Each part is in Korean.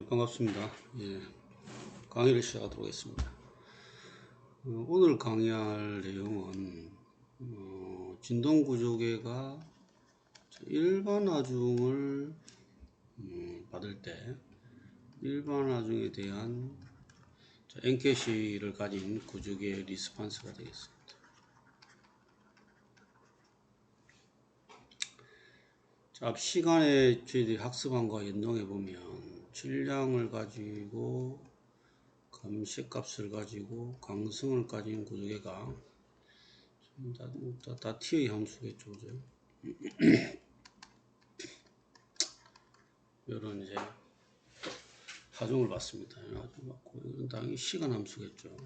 반갑습니다. 예, 강의를 시작하도록 하겠습니다. 오늘 강의할 내용은 진동구조계가 일반 하중을 받을 때 일반 하중에 대한 엔캐시를 가진 구조계의 리스판스가 되겠습니다. 앞 시간에 저희들이 학습한 거와 연동해 보면 질량을 가지고 감시값을 가지고 강성을 가진 구조계가 다 T의 함수겠죠, 그죠? 이런 이제 하중을 받습니다. 하중 받고 이건 당연히 시간 함수겠죠.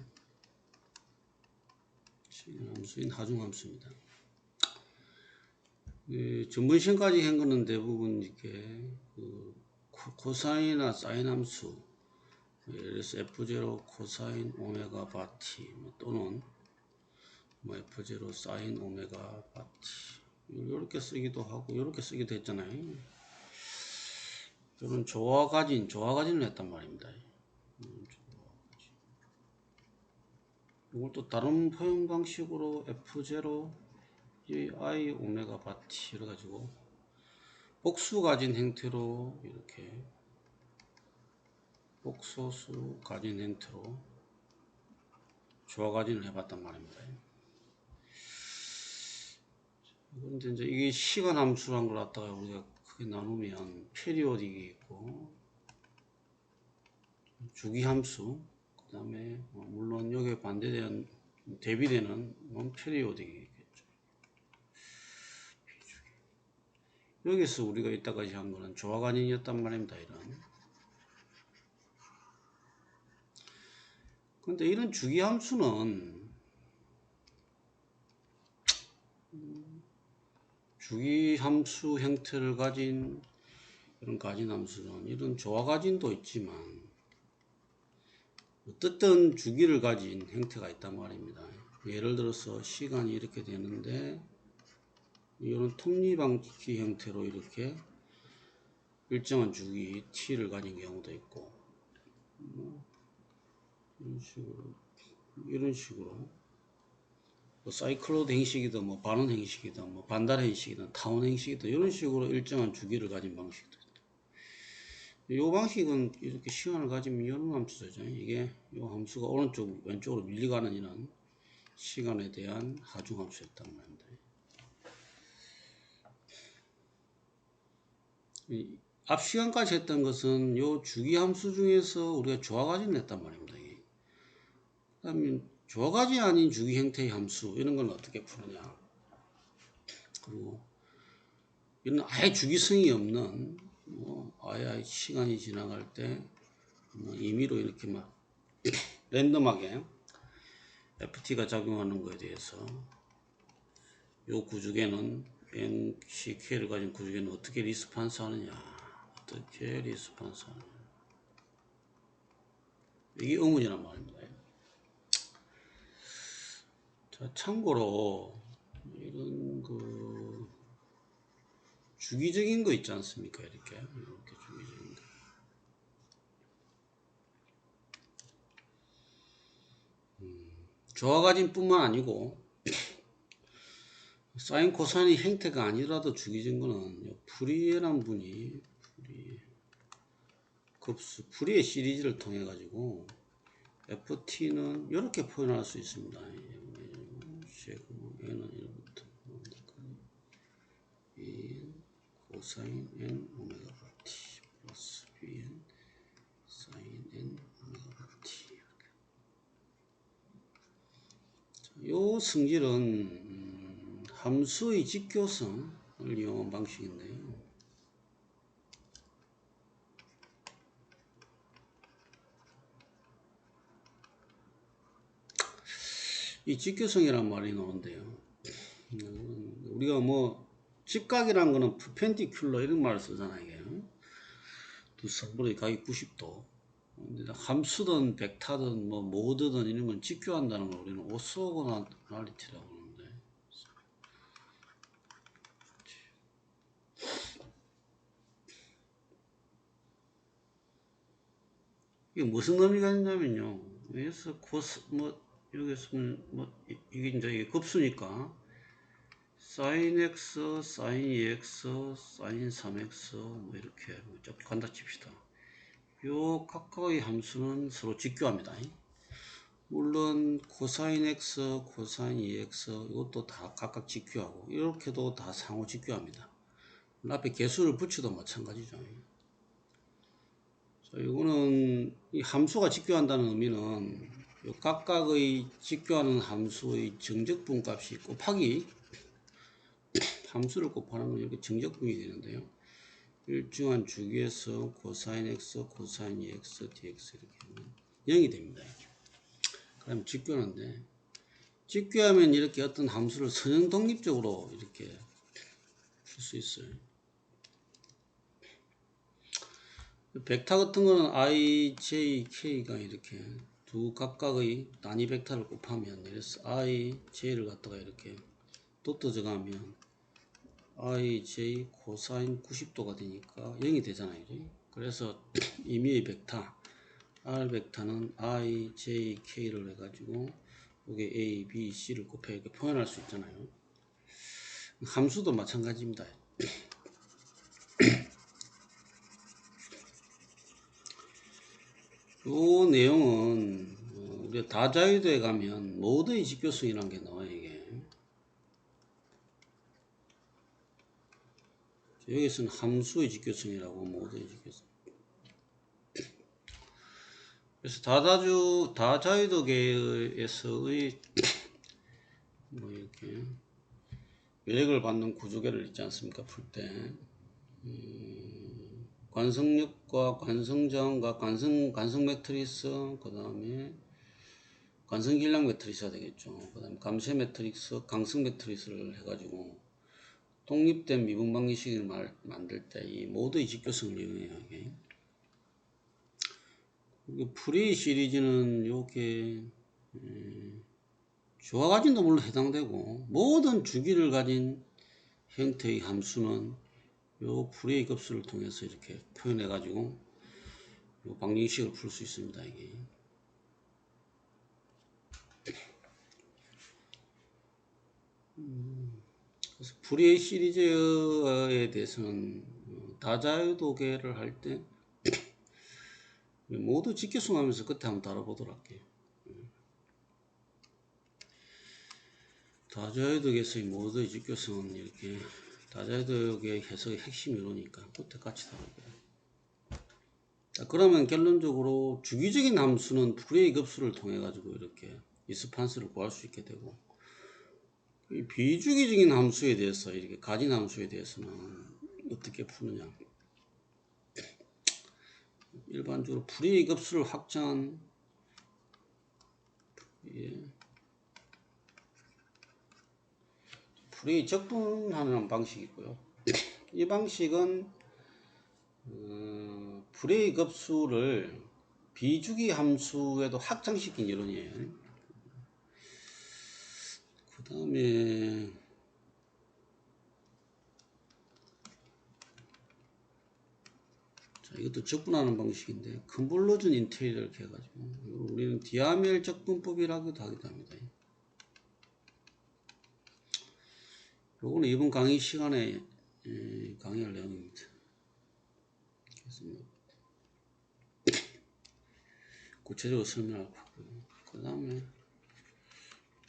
시간 함수인 하중 함수입니다. 전문 시험까지 한 거는 대부분 이렇게 코사인이나 사인 함수, 예를 들어서 F0 코사인 오메가 바티 또는 F0 사인 오메가 바티 이렇게 쓰기도 하고 이렇게 쓰기도 했잖아요. 이런 조화가진을 했단 말입니다. 이걸 또 다른 표현 방식으로 F0 I 오메가 바티 이래 가지고 복수 가진 형태로 이렇게 복소수 가진 형태로 조화 가진을 해봤단 말입니다. 그런데 이제 이게 시간 함수란 걸 갖다가 우리가 크게 나누면 페리오딕이 있고 주기 함수, 그 다음에 물론 여기에 반대되는 대비되는 논 페리오딕이 있겠죠. 여기서 우리가 이따까지 한 거는 조화 가진이었단 말입니다. 근데 이런 주기 함수는 주기 함수 형태를 가진 이런 가진 함수는 이런 조화 가진도 있지만 어떻든 주기를 가진 형태가 있단 말입니다. 예를 들어서 시간이 이렇게 되는데 이런 톱니바퀴 형태로 이렇게 일정한 주기 t를 가진 경우도 있고 이런 식으로 뭐 사이클로드 형식이든 뭐 반원 형식이든 뭐 반달 형식이든 타운 형식이든 이런 식으로 일정한 주기를 가진 방식도 있다. 이 방식은 이렇게 시간을 가지면 이런 함수죠. 이게 이 함수가 오른쪽 왼쪽으로 밀려가는 이런 시간에 대한 하중 함수였단 말입니다. 앞 시간까지 했던 것은 이 주기 함수 중에서 우리가 조화가진을 했단 말입니다. 그 다음에 조화가진 아닌 주기 형태의 함수 이런 건 어떻게 푸느냐. 그리고 이런 아예 주기성이 없는 아예 시간이 지나갈 때 임의로 이렇게 막 랜덤하게 FT가 작용하는 것에 대해서 이 구조계는 NCK를 가진 구조계는 어떻게 리스판스 하느냐, 어떻게 리스판스 하느냐, 이게 의문이란 말입니다. 자, 참고로 이런 주기적인 거 있지 않습니까? 이렇게 주기적인 거. 조화가진 뿐만 아니고 사인 코사인의 형태가 아니라도 주기적인 거는 푸리에란 분이 푸리의 시리즈를 통해 가지고 FT는 이렇게 표현할 수 있습니다. N은 1부터 B 코사인 N 오메가 T 플러스 Bn 사인 N 오메가 T. 이 성질은 함수의 직교성을 이용한 방식인데요. 이 직교성이란 말이 나오는데요. 우리가 뭐 직각이란 거는 퍼펜디큘러 이런 말을 쓰잖아요. 두 선분의 각이 90도. 함수든 벡터든 뭐 모드든 이런 건 직교한다는 걸 우리는 오소고널리티라고 하는데, 이게 무슨 의미가 있냐면요. 여기서 코스, 여기서 이게 이제 이게 급수니까, sin x, sin 2x, sin 3x, 이렇게, 쭉 간다 칩시다. 요 각각의 함수는 서로 직교합니다. 물론, 코사인 x, 코사인 2x, 이것도 다 각각 직교하고, 이렇게도 다 상호 직교합니다. 앞에 개수를 붙여도 마찬가지죠. 자, 이거는 이 함수가 직교한다는 의미는 요 각각의 직교하는 함수의 정적분 값이 곱하기 함수를 곱하는 건 이렇게 정적분이 되는데요. 일정한 주기에서 코사인 x, 코사인 2x, dx 이렇게 하면 0이 됩니다. 그럼 직교하는데 직교하면 이렇게 어떤 함수를 선형 독립적으로 이렇게 풀 수 있어요. 벡터 같은 거는 i, j, k가 이렇게 두 각각의 단위 벡터를 곱하면 이래서 i, j를 갖다가 이렇게 도트 정하면 i, j 코사인 90도가 되니까 0이 되잖아요. 그래서 임의의 벡터 r 벡터는 i, j, k를 해가지고 여기 a, b, c를 곱해 이렇게 표현할 수 있잖아요. 함수도 마찬가지입니다. 이 내용은 우리가 다자유도에 가면 모드의 직교성이라는 게 나와요. 이게 여기서는 함수의 직교성이라고 모드의 직교성. 그래서 다자유도계에서의 이렇게 외력을 받는 구조계를 있지 않습니까? 풀 때 관성력과 관성저항과 관성 매트리스, 그 다음에 관성길량 매트리스가 되겠죠. 그 다음에 감쇄 매트리스, 강성 매트리스를 해가지고 독립된 미분 방정식을 만들 때 이 모드의 직교성을 이용해요. 프리 시리즈는 요게 주화 가진도 물론 해당되고 모든 주기를 가진 형태의 함수는 요 프리의 급수를 통해서 이렇게 표현해 가지고 요 방정식을 풀 수 있습니다. 이게 그래서 프리의 시리즈에 대해서는 다자유도계를 할 때 모두 직교성 하면서 끝에 한번 다뤄보도록 할게요. 다자유도계에서의 모두의 직교성은 이렇게 다자유도계 해석의 핵심 이론이니까 끝에 같이 다뤄볼게요. 자, 그러면 결론적으로 주기적인 함수는 프리의 급수를 통해 가지고 이렇게 이스판스를 구할 수 있게 되고, 이 비주기적인 함수에 대해서 이렇게 가진 함수에 대해서는 어떻게 푸느냐. 일반적으로 프리의 급수를 확정한 프리의 적분하는 방식이고요. 이 방식은 프리의 급수를 비주기 함수에도 확장시킨 이론이에요. 그 다음에 이것도 적분하는 방식인데 컨볼루전 인테그럴 이렇게 해가지고 우리는 디아멜 적분법이라고도 하기도 합니다. 요거는 이번 강의 시간에 강의할 내용입니다. 그래서 구체적으로 설명할 거고요. 그 다음에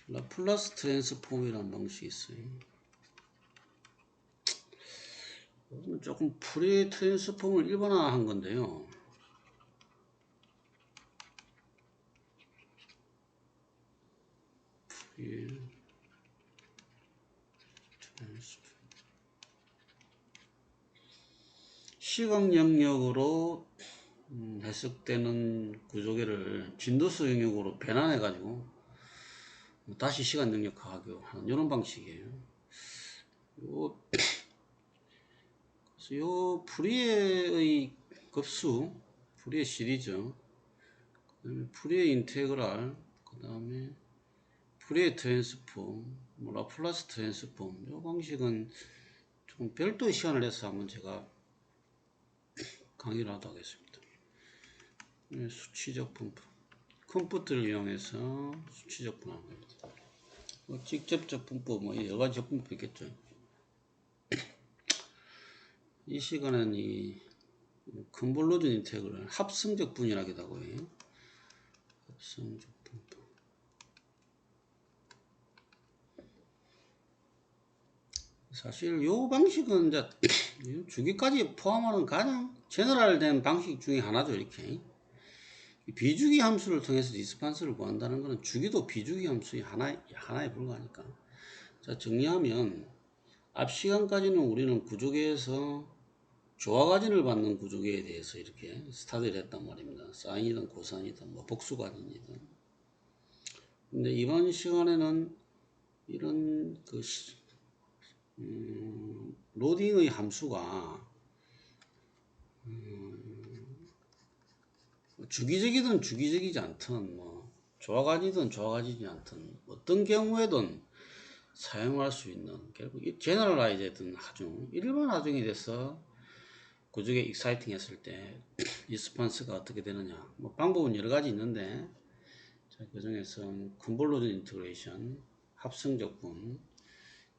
라플라스 트랜스폼이라는 방식이 있어요. 이거는 조금 프리 트랜스폼을 일반화한 건데요. 프리 트랜스폼. 시각 영역으로 해석되는 구조계를 진도수 영역으로 변환해 가지고 다시 시간 영역화하고 하는 이런 방식이에요. 그래서 요 프리의 급수, 프리의 시리즈, 그다음에 프리의 인테그랄, 그 다음에 프리의 트랜스폼, 라플라스 트랜스폼, 요 방식은 조금 별도의 시간을 내서 한번 제가 강의를 하도록 하겠습니다. 수치적 분포. 컴퓨터를 이용해서 수치적 분포하는 겁니다. 직접적 분포, 여러 가지 분포 있겠죠. 이 시간에는 이 컨볼루전 인테그럴 합성적 분이라기도 하고요. 합성적 분포. 사실 이 방식은 이제 주기까지 포함하는 가장 제너럴된 방식 중에 하나죠. 이렇게 비주기 함수를 통해서 리스판스를 구한다는 것은 주기도 비주기 함수의 하나에 불과하니까. 자, 정리하면 앞 시간까지는 우리는 구조계에서 조화과진을 받는 구조계에 대해서 이렇게 스타디를 했단 말입니다. 사인이든 코사인이든 복수과진이든. 근데 이번 시간에는 이런 로딩의 함수가 주기적이든 주기적이지 않든 조화과진이든 조화과진이지 않든 어떤 경우에든 사용할 수 있는 결국 제너럴라이즈된 하중, 일반 하중에 대해서 구조계 익사이팅 했을 때 리스폰스가 어떻게 되느냐. 방법은 여러 가지 있는데 그 중에서 컨볼루전 인테그레이션, 합성적 분,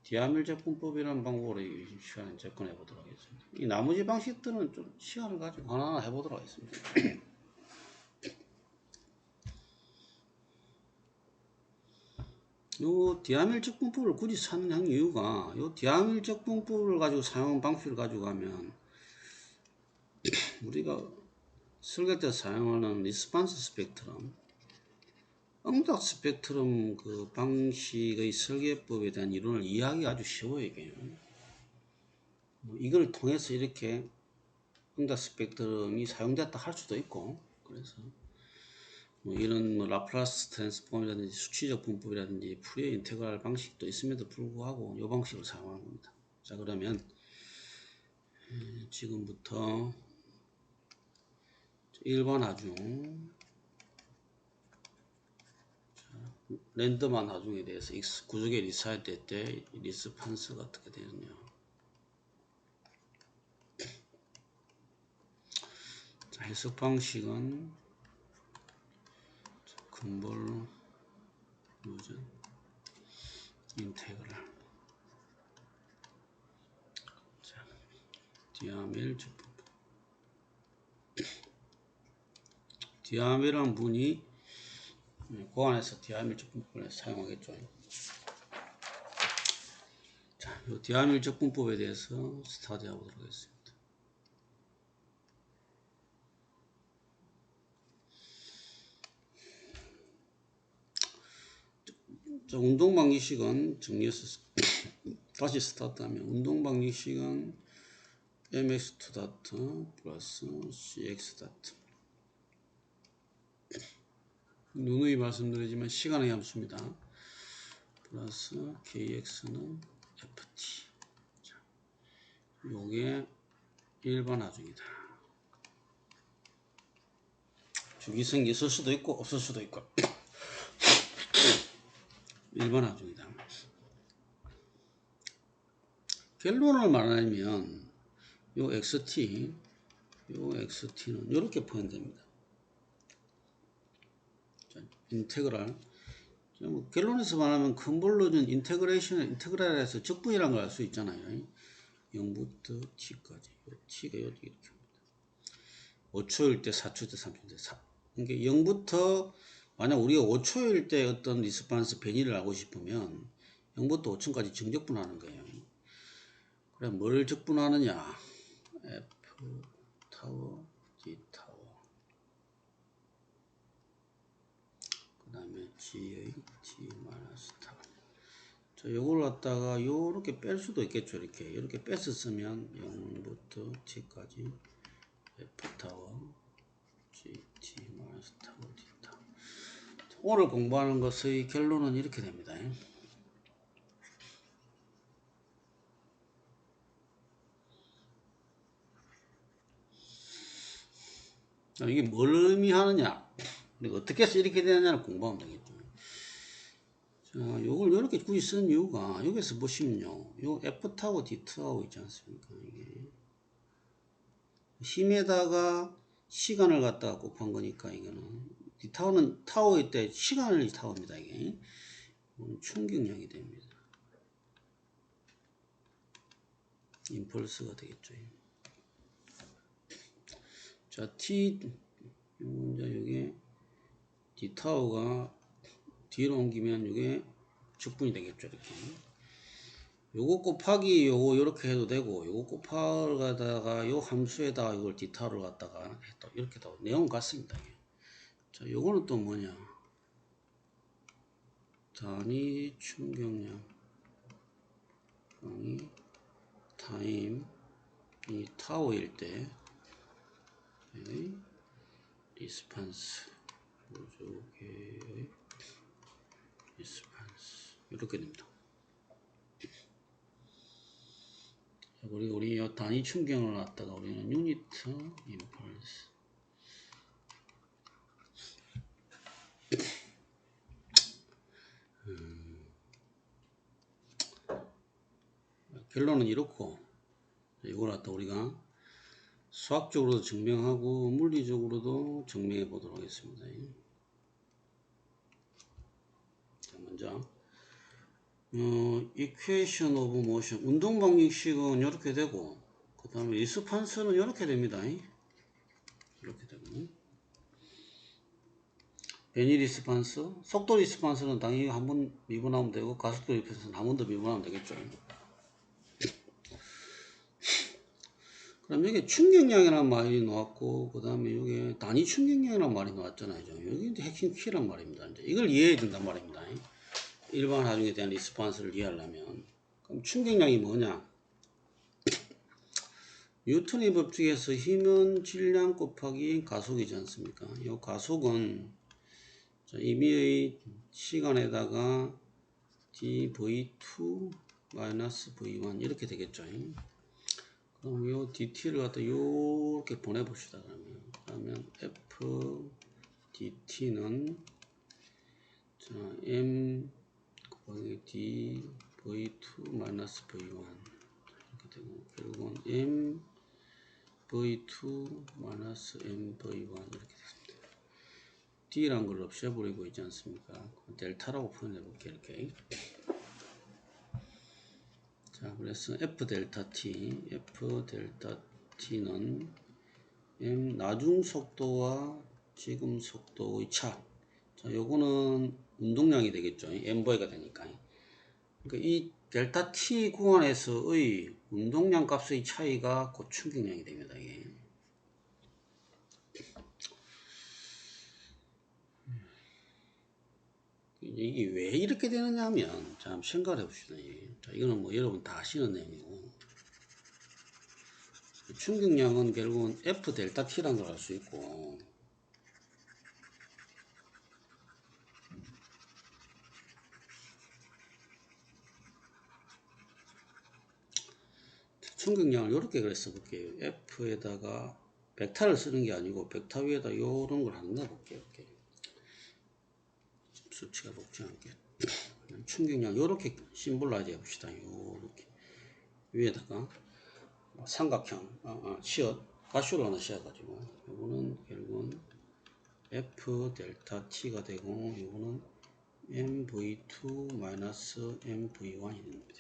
디아밀적 분법이라는 방법으로 이 시간에 접근해 보도록 하겠습니다. 이 나머지 방식들은 좀 시간을 가지고 하나하나 해보도록 하겠습니다. 요 디아밀적 분법을 굳이 사는 이유가 요 디아밀적 분법을 가지고 사용 방식을 가지고 가면 우리가 설계 때 사용하는 리스판스 스펙트럼, 응답 스펙트럼 그 방식의 설계법에 대한 이론을 이해하기가 아주 쉬워요. 이게 이걸 통해서 이렇게 응답 스펙트럼이 사용됐다 할 수도 있고, 그래서 이런 라플라스 트랜스폼이라든지 수치적 분법이라든지 푸리에 인테그랄 방식도 있음에도 불구하고 이 방식을 사용하는 겁니다. 자, 그러면 지금부터 1번 하중, 랜덤한 하중에 대해서 구조계 리사이트 될 때 리스판스가 어떻게 되느냐. 자, 해석 방식은 컨볼루전 인테그랄. 자, 디아밀적 분포. 디아밀한 분이 고안에서 디아밀적 분법을 사용하겠죠. 자, 이 디아밀적 분법에 대해서 스타디 해보도록 하겠습니다. 자, 운동 방정식은 정리해서 다시 스타트하면 운동 방정식은 mx2 다트 플러스 cx 다트. 누누이 말씀드리지만 시간의 함수입니다. 플러스 kx는 ft. 자, 요게 일반 하중이다. 주기성이 있을 수도 있고 없을 수도 있고 일반 하중이다. 결론을 말하면 요 xt는 이렇게 표현됩니다. 자, 인테그랄. 결론에서 말하면 컨볼루전 인테그랄에서 적분이라는 걸 알 수 있잖아요. 0부터 t까지. t가 이렇게 합니다. 5초일 때, 4초일 때, 3초일 때, 4. 그러니까 0부터 만약 우리가 5초일 때 어떤 리스판스 변이를 하고 싶으면 0부터 5초까지 정적분하는 거예요. 그래, 뭘 적분하느냐? F 타워, D 타워. 그 다음에 G의 T 마이너스 타워. 자, 요걸 갖다가 요렇게 뺄 수도 있겠죠. 이렇게 뺐었으면 0부터 T까지 F 타워, G, T 마이너스 타워, D 타워. 오늘 공부하는 것의 결론은 이렇게 됩니다. 이게 뭘 의미하느냐, 어떻게 해서 이렇게 되느냐를 공부하면 되겠죠. 자, 요걸 이렇게 굳이 쓴 이유가 여기서 보시면요, 요 F타워 D타워 있지 않습니까? 이게 힘에다가 시간을 갖다가 곱한 거니까 이거는 이 타워는 타워일 때 시간을 타워입니다. 이게 충격량이 됩니다. 임펄스가 되겠죠. 자, T 이제 요게 D 타워가 뒤로 옮기면 이게 적분이 되겠죠. 이렇게 요거 곱하기 요거 요렇게 해도 되고, 요거 곱하다가 요 함수에다가 이걸 D 타워를 갖다가 또 이렇게 도 내용은 같습니다. 자, 요거는 또 뭐냐? 단위 충격량 타임 이 타워일 때 리스판스 부족의 리스판스 이렇게 됩니다. 우리 이 단위 충격을 갖다가 우리는 유니트 임펄스 결론은 이렇고, 이걸 갖다 우리가 수학적으로도 증명하고 물리적으로도 증명해 보도록 하겠습니다. 자, 먼저 equation of motion 운동 방정식은 이렇게 되고, 그 다음에 리스판스는 이렇게 됩니다. 이렇게 되고, 변이 리스판스, 속도 리스판스는 당연히 한 번 미분하면 되고, 가속도 리스판스는 한 번 더 미분하면 되겠죠. 그럼 여기 충격량이라는 말이 나왔고, 그 다음에 여기 단위 충격량이라는 말이 나왔잖아요. 여기 이제 핵심 키란 말입니다. 이제 이걸 이해해야 된단 말입니다. 일반 하중에 대한 리스판스를 이해하려면. 그럼 충격량이 뭐냐? 뉴턴의 법칙에서 힘은 질량 곱하기 가속이지 않습니까? 이 가속은 임의의 시간에다가 dv2 v1 이렇게 되겠죠. 그럼 요 dt를 갖다 요렇게 보내봅시다. 그러면 f dt는 자 m 곱하기 d v2 v1 이렇게 되고, 결국은 m v2 m v1 이렇게 됐습니다. d란 걸 없애버리고 있지 않습니까? 델타라고 표현해볼게요. 이렇게. 자, 그래서 f 델타 t는 m 나중 속도와 지금 속도의 차. 자, 요거는 운동량이 되겠죠. mv가 되니까. 그러니까 이 델타 t 구간에서의 운동량 값의 차이가 곧 충격량이 됩니다. 이게 왜 이렇게 되느냐 하면, 자, 한번 생각을 해봅시다. 자, 이거는 뭐 여러분 다 아시는 내용이고, 충격량은 결국은 F 델타 T라는 걸 알 수 있고, 충격량을 이렇게 그랬어 볼게요. F에다가 벡터를 쓰는 게 아니고, 벡터 위에다 요런 걸 하나 볼게요. 이렇게. 수치가 높지 않게. 충격량 요렇게 심볼라이즈 해봅시다. 요렇게. 위에다가 삼각형, 가쇼를 하나 씌워가지고, 요거는 결국은 F 델타 T가 되고, 요거는 MV2 MV1이 됩니다.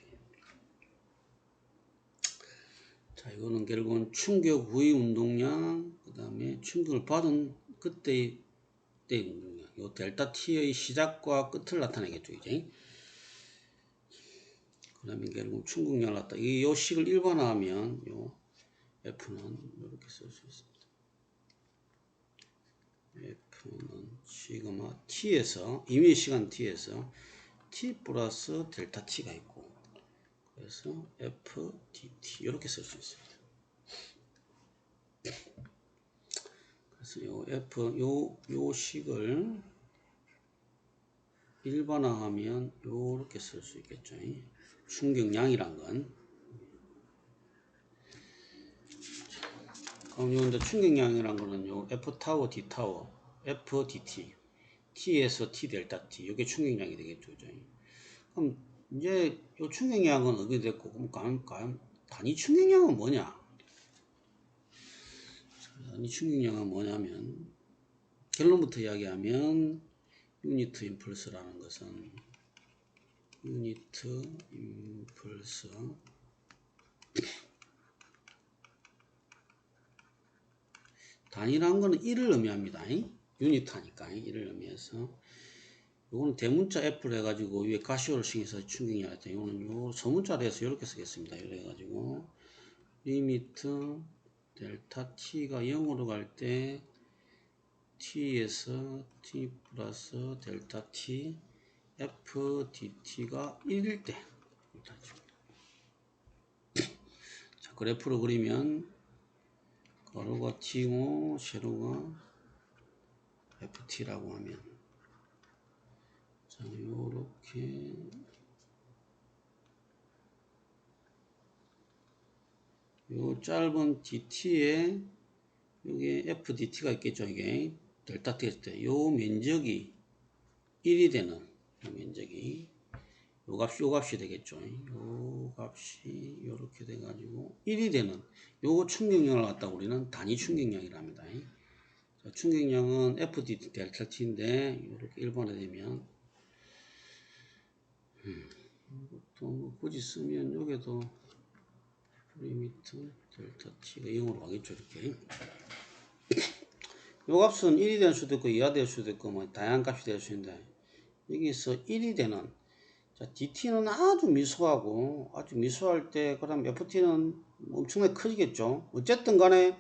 자, 이거는 결국은 충격 후의 운동량, 그 다음에 충격을 받은 그때의 운동량, 요 델타 T의 시작과 끝을 나타내겠죠, 이제. 그 다음에 결국 충격량을 갖다, 요 식을 일반화하면, 요 F는 이렇게 쓸 수 있습니다. F는 시그마 T에서, 임의 시간 T에서 T 플러스 델타 T가 있고, 그래서 F dt 이렇게 쓸 수 있습니다. 그래서 요 F 요 식을 일반화하면 요렇게 쓸 수 있겠죠. 충격량이란 건. 그럼 요 이제 충격량이란 거는 요 F 타워 D 타워 F dt T에서 T 델타 T 이게 충격량이 되겠죠. 그럼 이제 요 충격량은 어떻게 됐고, 그럼 단위 충격량은 뭐냐? 이 충격량은 뭐냐면 결론부터 이야기하면 유니트 임펄스라는 것은 유니트 임펄스 단위라는 거는 1을 의미합니다. 유니트 하니까 1을 의미해서 요거는 대문자 F를 해가지고 위에 가시오를 칭해서 충격량 했다. 요거는 요 소문자로 해서 이렇게 쓰겠습니다. 이렇게 해가지고 리미트 델타 T가 0으로 갈 때 T에서 T 플러스 델타 T F DT가 1일 때 자, 그래프를 그리면 가로가 T고 세로가 FT라고 하면 자 요렇게 요 짧은 DT에 여기 FDT가 있겠죠. 이게 델타 T 했을 때 요 면적이 1이 되는 요 면적이 요 값이 되겠죠. 요 값이 요렇게 돼 가지고 1이 되는 요 충격량을 갖다 우리는 단위 충격량이랍니다. 자, 충격량은 FDT 델타 T인데 이렇게 1번에 되면 이것도 뭐 굳이 쓰면 여기도 리미트 델타 T가 0으로 가겠죠. 이렇게 요 값은 1이 될 수도 있고 2가 될 수도 있고 뭐 다양한 값이 될 수 있는데 여기서 1이 되는 자, DT는 아주 미소하고 아주 미소할 때 그럼 FT는 엄청나게 커지겠죠. 어쨌든 간에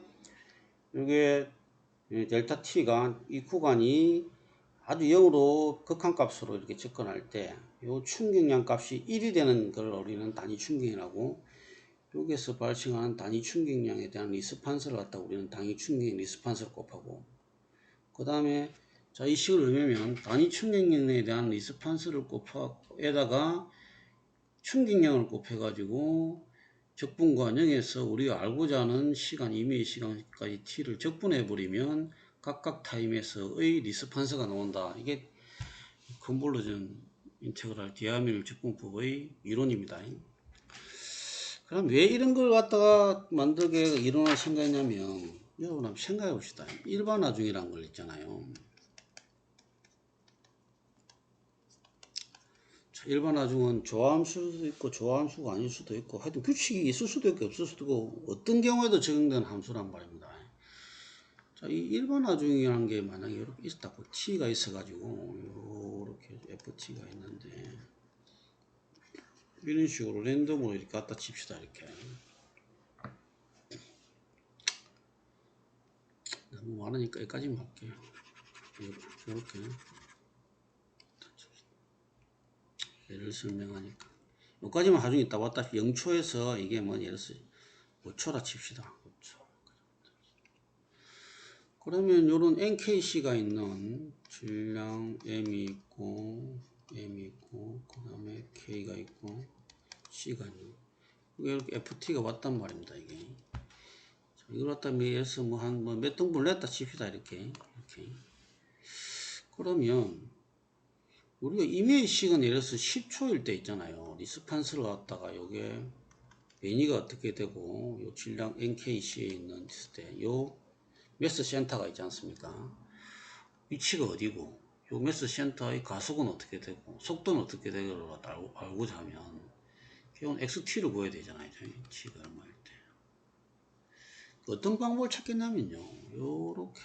이게 델타 T가 이 구간이 아주 0으로 극한값으로 이렇게 접근할 때 이 충격량 값이 1이 되는 걸 우리는 단위 충격이라고 여기에서 발생하는 단위 충격량에 대한 리스판스를 갖다 우리는 단위 충격량 리스판스를 곱하고 그 다음에 자, 이 식을 넣으면 단위 충격량에 대한 리스판스를 곱하에다가 충격량을 곱해가지고 적분과 0에서 우리가 알고자 하는 시간, 임의의 시간까지 t를 적분해버리면 각각 타임에서의 리스판스가 나온다. 이게 컨볼루전 인테그랄 디아미를 적분법의 이론입니다. 그럼 왜 이런 걸 갖다가 만들게 이론을 생각했냐면 여러분 한번 생각해 봅시다. 일반화중이라는 걸 있잖아요. 일반화중은 좋아함수도 있고 좋아함수가 아닐 수도 있고 하여튼 규칙이 있을 수도 있고 없을 수도 있고 어떤 경우에도 적용되는 함수란 말입니다. 자, 이 일반화중이라는 게 만약에 이렇게 있었다고 t가 있어가지고 이렇게 ft가 있는데 이런 식으로 랜덤으로 이렇게 갖다 칩시다. 이렇게 너무 많으니까 여기까지만 할게요. 이렇게 예를 설명하니까 여기까지만 하중이 있다 왔다 0초에서 이게 뭐 예를 들어서 5초라 칩시다. 5초. 그러면 요런 NKC가 있는 질량 M이 있고 그 다음에 K가 있고 C가 있는 이게 이렇게 FT가 왔단 말입니다. 이게 자, 이걸 갖다 예를 들어서 뭐 한 뭐 몇 등분을 냈다 칩시다. 이렇게 그러면 우리가 임의의 시간 예를 들어서 10초일 때 있잖아요. 리스판스를 갖다가 요게 변이가 어떻게 되고 요 질량 NKC에 있는 요 매스 센터가 있지 않습니까? 위치가 어디고 요 매스 센터의 가속은 어떻게 되고 속도는 어떻게 되고 알고자 하면 기본 XT를 구해야 되잖아요. T가 얼마일 때 어떤 방법을 찾겠냐면요. 요렇게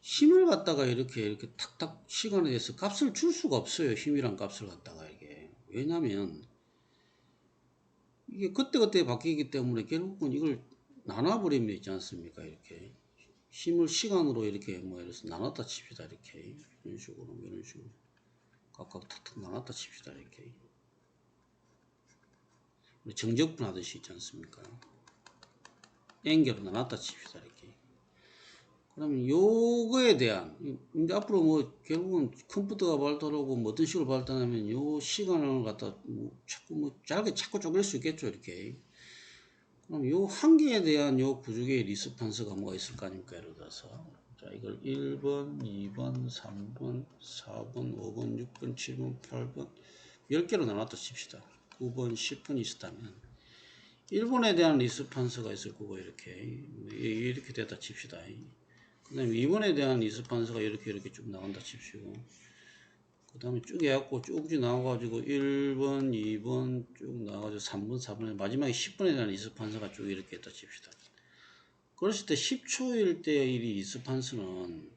힘을 갖다가 이렇게 탁탁 시간에 대해서 값을 줄 수가 없어요. 힘이란 값을 갖다가 이게 왜냐면 이게 그때그때 바뀌기 때문에 결국은 이걸 나눠버리면 있지 않습니까? 이렇게 힘을 시간으로 이렇게 뭐 예를 들어서 나눴다 칩시다. 이렇게 이런 식으로 각각 탁탁 나눴다 칩시다. 이렇게 정적분 하듯이 있지 않습니까? N개로 나눴다 칩시다. 이렇게 그러면 요거에 대한 이제 앞으로 뭐 결국은 컴퓨터가 발달하고 뭐 어떤 식으로 발달하면 요 시간을 갖다 자꾸 뭐 짧게 자꾸 쪼갤 수 있겠죠. 이렇게 그럼 요 한계에 대한 요 구조개의 리스판스가 뭐가 있을 거 아닙니까? 예를 들어서 자 이걸 1번 2번 3번 4번 5번 6번 7번 8번 10개로 나눴다 칩시다. 9번 10번 있었다면 1번에 대한 리스판스가 있을 거고 이렇게 됐다 칩시다. 그 다음에 2번에 대한 리스판스가 이렇게 쭉 나간다 칩시고, 그 다음에 쭉 해갖고 쭉 나와가지고 1번, 2번 쭉 나와가지고 3번, 4번, 마지막에 10번에 대한 리스판스가 쭉 이렇게 했다 칩시다. 그랬을 때 10초일 때 이 리스판스는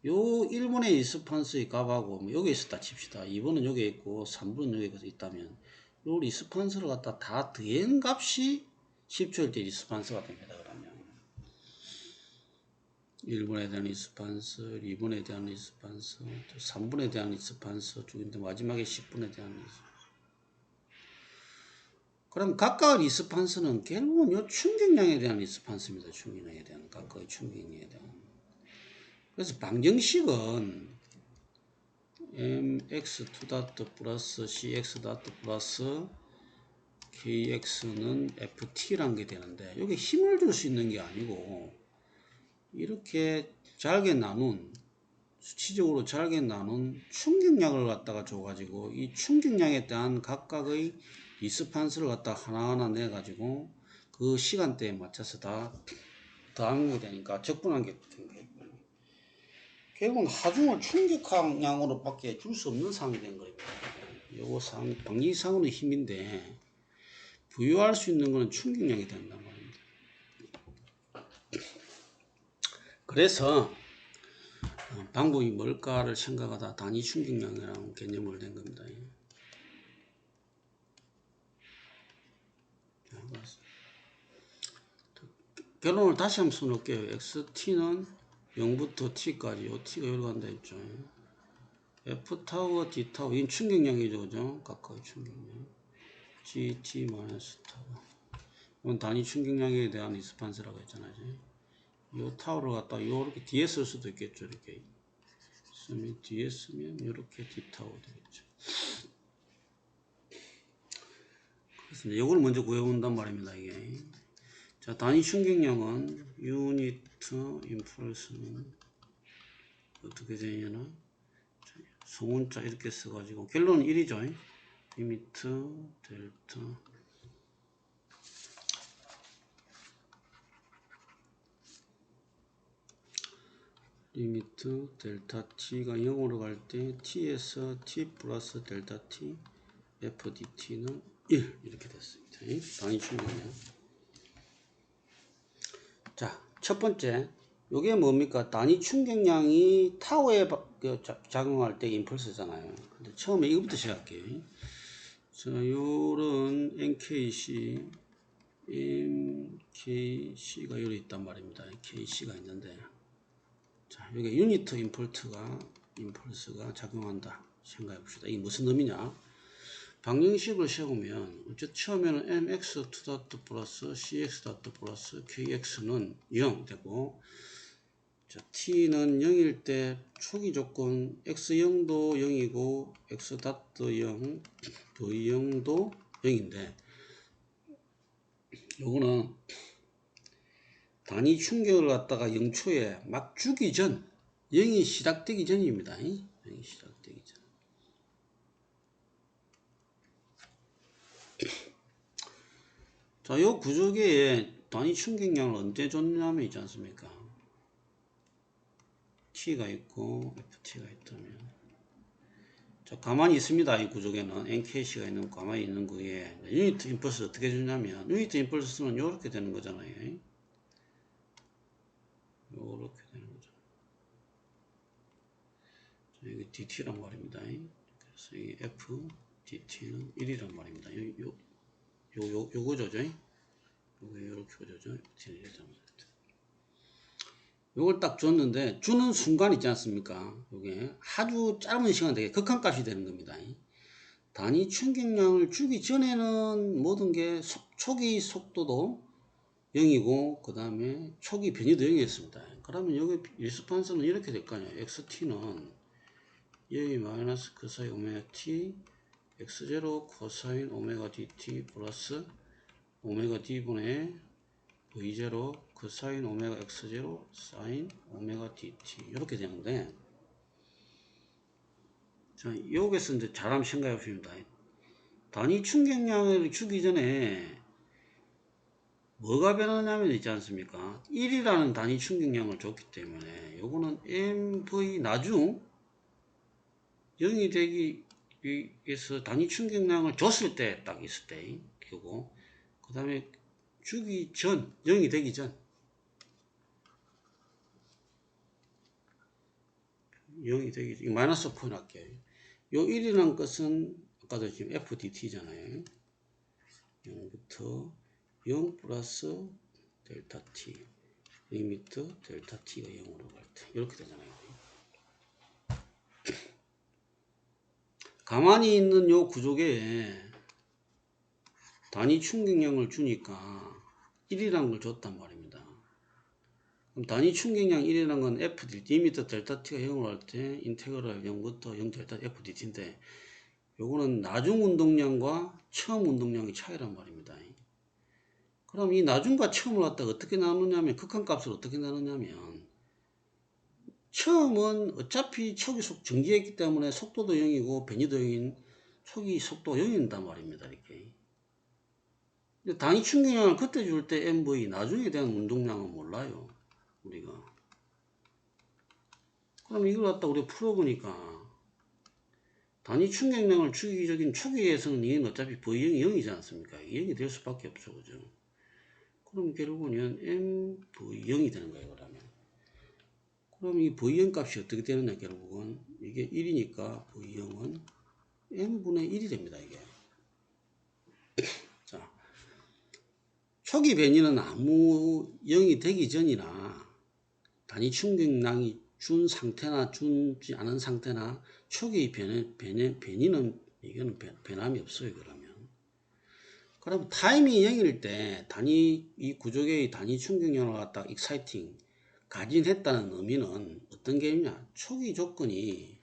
요 1번의 리스판스의 값하고 여기 있었다 칩시다. 2번은 여기 있고 3번은 여기 있다면 요 리스판스를 갖다 다 더한 값이 10초일 때 리스판스가 됩니다. 그러면 1번에 대한 리스판스, 2번에 대한 리스판스, 또 3번에 대한 리스판스 쭉인데 마지막에 10번에 대한 리스판스. 그럼 각각 리스판스는 결국은 요 충격량에 대한 리스판스입니다. 충격량에 대한 각각의 충격량에 대한. 그래서 방정식은 mx2 플러스 cx 플러스 kx는 ft란 게 되는데, 여기 힘을 줄 수 있는 게 아니고 이렇게 잘게 나눈, 수치적으로 잘게 나눈 충격량을 갖다가 줘가지고 이 충격량에 대한 각각의 리스판스를 갖다 하나하나 내가지고 그 시간대에 맞춰서 다 더하는 게 되니까 적분한 게 결국은 하중을 충격량으로 밖에 줄 수 없는 상황이 된 겁니다. 요거 상, 방정식상으로는 힘인데 부여할 수 있는 것은 충격량이 된단 말입니다. 그래서 방법이 뭘까를 생각하다 단위 충격량이라는 개념을 낸 겁니다. 결론을 다시 한번 써놓을게요. xt는 0부터 t까지, 요 t가 여기로 간다 했죠. f 타워, d 타워, 이건 충격량이죠, 그죠? 각각의 충격량. gt 마이너스 타워. 이건 단위 충격량에 대한 리스판스라고 했잖아요. 이 타워를 갖다 요렇게 뒤에 쓸 수도 있겠죠, 이렇게. 쓰면 뒤에 쓰면 요렇게 d 타워 되겠죠. 그래서 이걸 먼저 구해본단 말입니다, 이게. 자, 단위 충격량은 유니트 임펄스는 어떻게 되냐나 소문자 이렇게 써가지고 결론은 1이죠. 리미트 델타 리미트 델타 t가 0으로 갈 때 t에서 t 플러스 델타 t fdt는 1 이렇게 됐습니다. 단위 충격량. 자, 첫 번째, 요게 뭡니까? 단위 충격량이 타워에 작용할 때 임펄스잖아요. 근데 처음에 이거부터 시작할게요. 자, 요런 NKC, MKC가 여기 있단 말입니다. KC가 있는데, 자, 여기 유니트 임펄스가 작용한다. 생각해 봅시다. 이게 무슨 의미냐? 방정식을 세우면 어쨌든 처음에는 mx2 플러스 cx 플러스 kx는 0 되고, 자, t는 0일 때 초기 조건 x0도 0이고 x.0 v0도 0인데 요거는 단위 충격을 갖다가 0초에 막 주기 전 0이 시작되기 전입니다. 0이 시작되기 전. 자, 요 구조계에 단위 충격량을 언제 줬냐면 있지 않습니까? t가 있고 ft가 있다면, 자, 가만히 있습니다. 이 구조계는 nkc가 있는 가만히 있는 거에 유니트 임펄스 어떻게 주냐면, 유니트 임펄스는 요렇게 되는 거잖아요. 요렇게 되는 거죠. 자, 여기 dt란 말입니다. 그래서 이 f dt는 1이란 말입니다. 요거죠. 요게 요렇게 그려져. ft는 1이란 말입니다. 요걸 딱 줬는데 주는 순간 있지 않습니까? 요게 아주 짧은 시간 되게 극한값이 되는 겁니다. 단위 충격량을 주기 전에는 모든 게 초기 속도도 0이고 그 다음에 초기 변이도 0이었습니다. 그러면 여기 리스판스는 이렇게 될 거 아니에요. xt는 0이 마이너스 코사인 오메가 t x0 코사인 오메가 dt 플러스 오메가 d분의 v0 코사인 오메가 x0 사인 오메가 dt 이렇게 되는데, 자, 여기서 이제 잘하면 생각해 보십니다. 단위 충격량을 주기 전에 뭐가 변하냐면 있지 않습니까? 1이라는 단위 충격량을 줬기 때문에 요거는 MV 나중 0이 되기 위해서 단위 충격량을 줬을 때 딱 있을 때 그거 그 다음에 주기 전 0이 되기 전 0이 되기 전 마이너스 포인트 할게요. 요 1이라는 것은 아까도 지금 FDT잖아요. 0부터 0 플러스 델타 t 리미트 델타 t가 0으로 갈 때 이렇게 되잖아요. 가만히 있는 요 구조계에 단위 충격량을 주니까 1이라는 걸 줬단 말입니다. 그럼 단위 충격량 1이라는 건 FD 리미트 델타 t가 0으로 갈 때 인테그랄 0부터 0 델타 FDT인데 요거는 나중 운동량과 처음 운동량의 차이란 말입니다. 그럼 이 나중과 처음을 갖다가 어떻게 나누냐면 극한값을 어떻게 나누냐면 처음은 어차피 초기 속 정지했기 때문에 속도도 0이고 변이도 0인 초기 속도가 0인단 말입니다. 이렇게. 근데 단위 충격량을 그때 줄 때 MV 나중에 대한 운동량은 몰라요. 우리가. 그럼 이걸 갖다 우리가 풀어보니까 단위 충격량을 주기적인 초기에서는 이는 어차피 V0이 0이지 않습니까? 0이 될 수밖에 없죠. 그죠? 그럼 결국은 MV0이 되는 거예요. 그러면. 그럼 이 V0 값이 어떻게 되느냐 결국은 이게 1이니까 V0은 N분의 1이 됩니다. 이게. 자, 초기 변이는 아무 0이 되기 전이나 단위 충격량이 준 상태나 주지 않은 상태나 초기 변이는 이거는 변함이 없어요. 그럼 타임이 0일 때 이 구조계의 단위 충격량을 갖다 익사이팅 가진했다는 의미는 어떤 게 있냐? 초기 조건이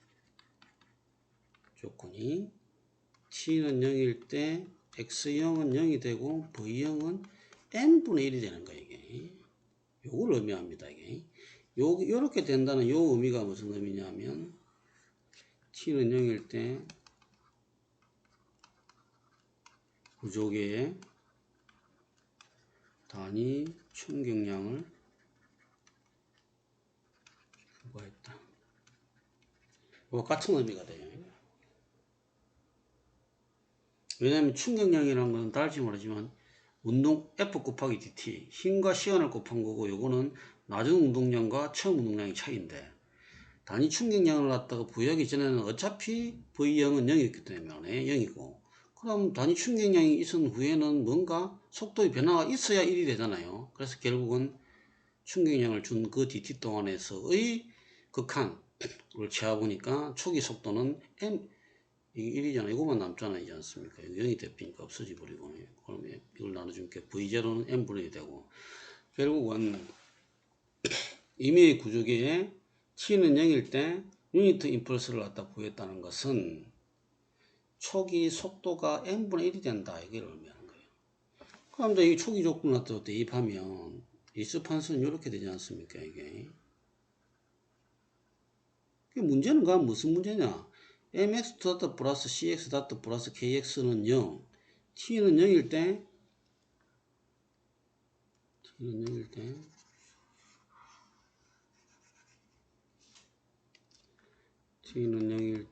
t는 0일 때 x0은 0이 되고 v0은 n분의 1이 되는 거예요. 이게. 요걸 의미합니다. 이게. 요렇게 된다는 요 의미가 무슨 의미냐면 t는 0일 때 구조계의 단위 충격량을 부과했다. 뭐 같은 의미가 돼요. 왜냐하면 충격량이라는 것은 다를지 모르지만 운동 F 곱하기 DT 힘과 시간을 곱한 거고 요거는 나중 운동량과 처음 운동량의 차이인데 단위 충격량을 갖다가 부여하기 전에는 어차피 V0은 0이었기 때문에 0이고 그럼 단위 충격량이 있은 후에는 뭔가 속도의 변화가 있어야 1이 되잖아요. 그래서 결국은 충격량을 준 그 DT 동안에서의 극한을 채워보니까 초기 속도는 이게 1이잖아. 이거만 남잖아. 이지 않습니까? 0이 대피니까 없어져 버리고. 그러면 이걸 나눠주니까 V0는 N분의 1이 되고. 결국은 임의의 구조계에 T는 0일 때 유니트 임펄스를 갖다 구했다는 것은 초기 속도가 N분의 1이 된다. 이걸 의미하는 거예요. 그럼 이제 이 초기 조건을 갖다 대입하면 리스판스는 이렇게 되지 않습니까? 이게. 문제는 무슨 문제냐? mx 닷 플러스 cx 닷 플러스 kx는 0 t는 0일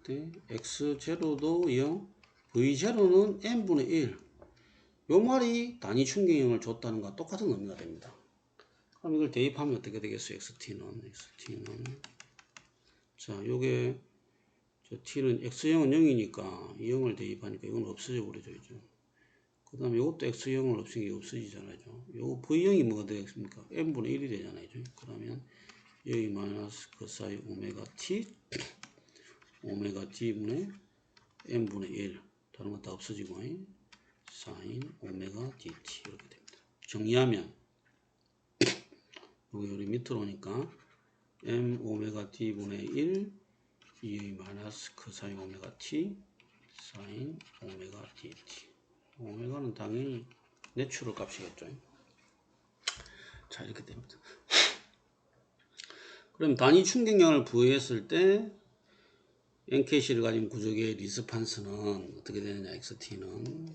때 x0도 0 v0는 n분의 1 요 말이 단위 충격량을 줬다는 것과 똑같은 의미가 됩니다. 그럼 이걸 대입하면 어떻게 되겠어요? xt는 자 요게 t는 x0은 0이니까 이 0을 대입하니까 이건 없어져 버리죠. 그 다음에 이것도 x0을 없애기 없어지잖아요. 요거 v0이 뭐가 되겠습니까? n분의 1이 되잖아요. 그러면 여기 마이너스 그 사이 오메가 t분의 n분의 1 다른 거 다 없어지고 사인 오메가 dt 이렇게 됩니다. 정리하면 여기 우리 밑으로 오니까 m 오메가 t분의 1 2 마이너스 그 사이 오메가 t 사인 오메가 dt 오메가는 당연히 내추럴 값이겠죠. 자 이렇게 됩니다. 그럼 단위 충격량을 부여했을 때 nKC를 가진 구조계의 리스판스는 어떻게 되느냐. xt는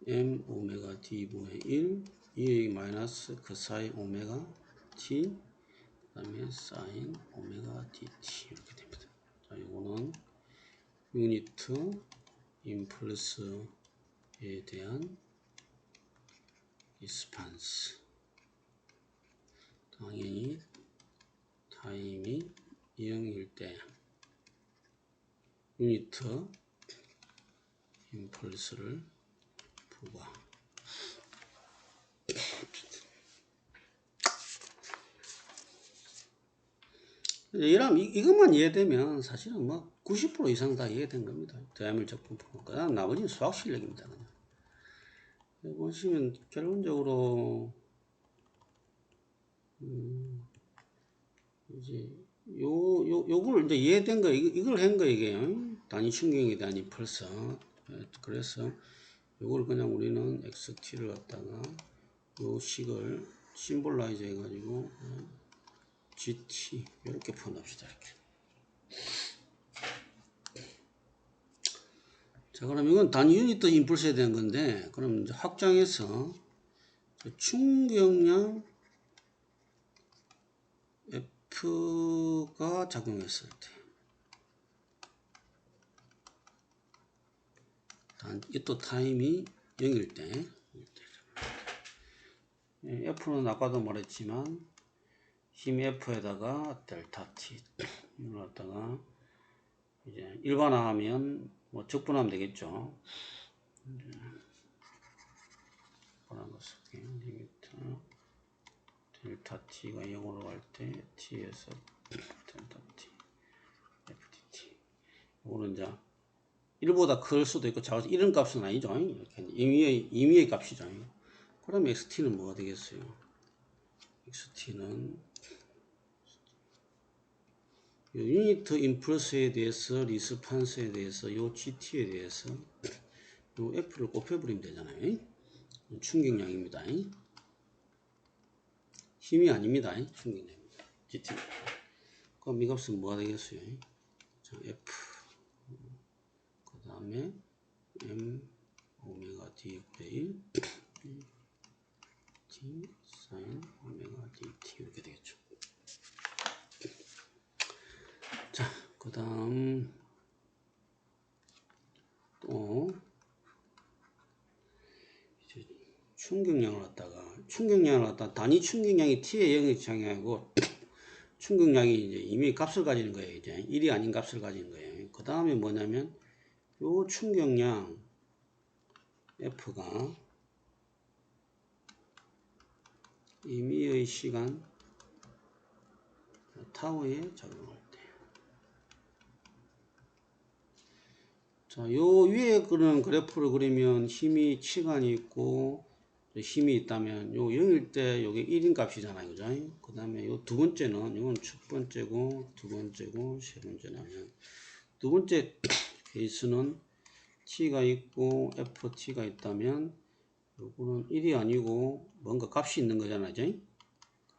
m 오메가 d분의 1 2 마이너스 코사인 오메가 t 그 다음에 사인 오메가 dt 이렇게 됩니다. 자, 이거는 유니트 임펄스에 대한 리스판스. 당연히 타임이 0일 때 유니트 임펄스를 부과. 이것만 이해되면 사실은 뭐 90% 이상 다 이해된 겁니다. 대화물적 분포. 그다음 나머지는 수학 실력입니다. 그냥. 보시면 결론적으로 이제 요걸 이제 이해된 거 이걸 한 거 이게 단위 충격에 대한 임펄스. 그래서 요걸 그냥 우리는 xt를 갖다가 요 식을 심볼라이즈 해가지고 gt 이렇게 표현합시다. 이렇게. 자, 그럼 이건 단위 유니트 임펄스에 대한 건데, 그럼 이제 확장해서 충격량 F가 작용했을 때, 또 타임이 0일 때, F는 아까도 말했지만, 힘 F에다가 델타 T, 이걸 갖다가 이제 일반화하면 뭐 적분하면 되겠죠. 그런 거 쓸게요. 리미트 델타 t가 0으로 갈 때 t에서 델타 t fdt. 이거는 이제 1보다 클 수도 있고 작아서 이런 값은 아니죠. 이렇게 임의의 값이죠. 그럼 xt는 뭐가 되겠어요? xt는 유니트 임펄스에 대해서 리스판스에 대해서 요 gt에 대해서 요 f를 곱해버리면 되잖아요. 충격량입니다. 힘이 아닙니다. 충격량입니다. GT. 그럼 이 값은 뭐가 되겠어요? 자, F. 그 다음에 M 오메가 D분의 1 T 사인 오메가 DT 이렇게 되겠죠. 자, 그 다음 또 이제 충격량을 갖다가 단위 충격량이 T의 0의 장애하고 충격량이 이제 이미 값을 가지는 거예요. 이제 1이 아닌 값을 가지는 거예요. 그 다음에 뭐냐면 요 충격량 F가 임의의 시간 타우에 작용할 때. 자, 요 위에 그런 그래프를 그리면 힘이 치간이 있고 힘이 있다면 요 0일 때 요게 1인 값이잖아요. 그죠? 그 다음에 요 두 번째는 이건 첫 번째고 두 번째고 세 번째라면 두 번째 케이스는 t가 있고 ft가 있다면 요거는 1이 아니고 뭔가 값이 있는 거잖아요. 그죠?